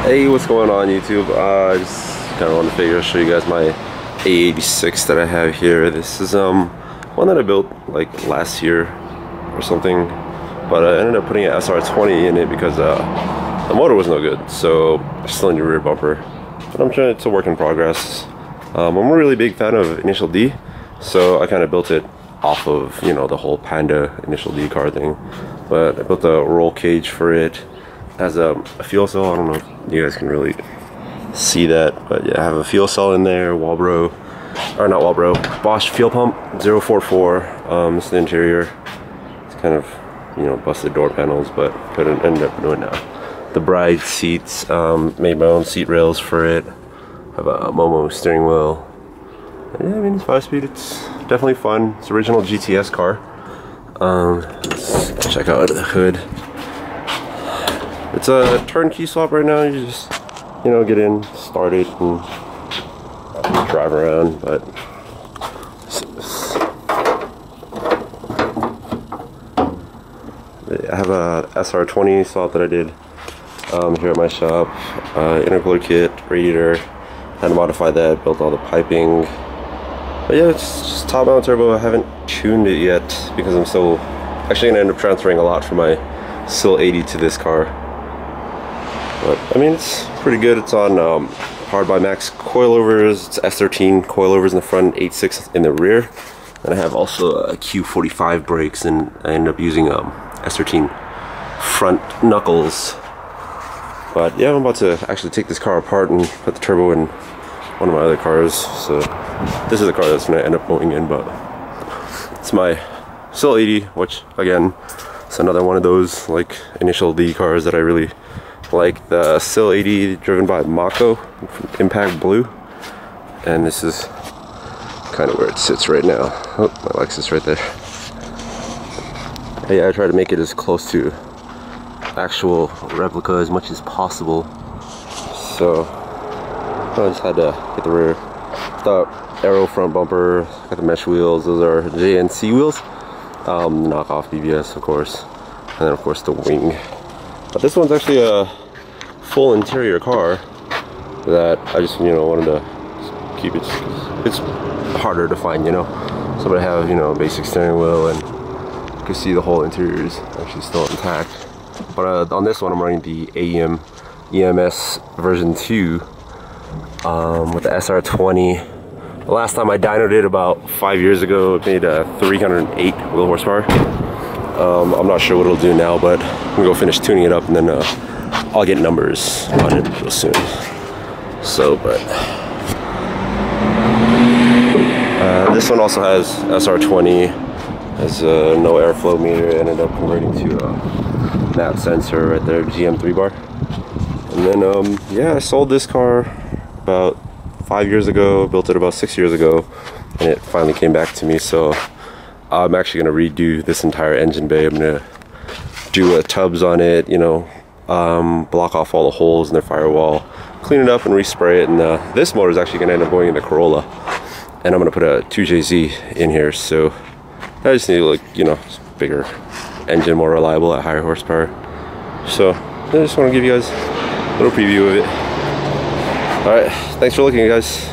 Hey, what's going on YouTube? I just kind of want to show you guys my AE86 that I have here. This is one that I built like last year or something, but I ended up putting an SR20 in it because the motor was no good, so I still need a rear bumper. But I'm trying, it's a work in progress. I'm a really big fan of Initial D, so I kind of built it off of, you know, the whole Panda Initial D car thing. But I built a roll cage for it. Has a fuel cell. I don't know if you guys can really see that, but yeah, I have a fuel cell in there. Walbro, or not Walbro, Bosch fuel pump 044. This is the interior. It's kind of, you know, busted door panels, but couldn't end up doing the bride seats. Made my own seat rails for it. Have a Momo steering wheel. And yeah, I mean, it's 5-speed. It's definitely fun. It's original GTS car. Let's check out the hood. It's a turnkey swap right now. You just, you know, get in, start it, and drive around. But I have a SR20 swap that I did here at my shop. Intercooler kit, radiator. Had to modify that. Built all the piping. But yeah, it's just top mount turbo. I haven't tuned it yet because I'm still actually gonna end up transferring a lot from my SIL80 to this car. But I mean, it's pretty good. It's on powered by Max coilovers. It's S13 coilovers in the front, 8.6 in the rear. And I have also a Q45 brakes, and I end up using S13 front knuckles. But yeah, I'm about to actually take this car apart and put the turbo in one of my other cars. So this is the car that's gonna end up going in, but it's my SIL80, which again, it's another one of those like Initial D cars that I really like. The SIL80 driven by Mako Impact Blue, and this is kind of where it sits right now. Oh, my Lexus right there. But yeah, I try to make it as close to actual replica as much as possible. So I just had to get the rear, the Aero front bumper, got the mesh wheels. Those are JNC wheels, knockoff BBS of course, and then of course the wing. But this one's actually a full interior car that I just, you know, wanted to keep it. It's harder to find, you know. So I have, you know, a basic steering wheel, and you can see the whole interior is actually still intact. But on this one, I'm running the EMS version 2 with the SR20. The last time I dynoed it about 5 years ago, it made a 308 wheel horsepower. I'm not sure what it'll do now, but I'm gonna go finish tuning it up, and then I'll get numbers on it real soon. So, but this one also has SR20, has no airflow meter. It ended up converting to a map sensor right there, GM3 bar. And then yeah, I sold this car about 5 years ago, built it about 6 years ago, and it finally came back to me. So I'm actually gonna redo this entire engine bay. I'm gonna do tubs on it, you know, block off all the holes in the firewall, clean it up and respray it. And this motor is actually gonna end up going in the Corolla, and I'm gonna put a 2JZ in here. So I just need, like, you know, bigger engine, more reliable at higher horsepower. So I just want to give you guys a little preview of it. All right, thanks for looking, guys.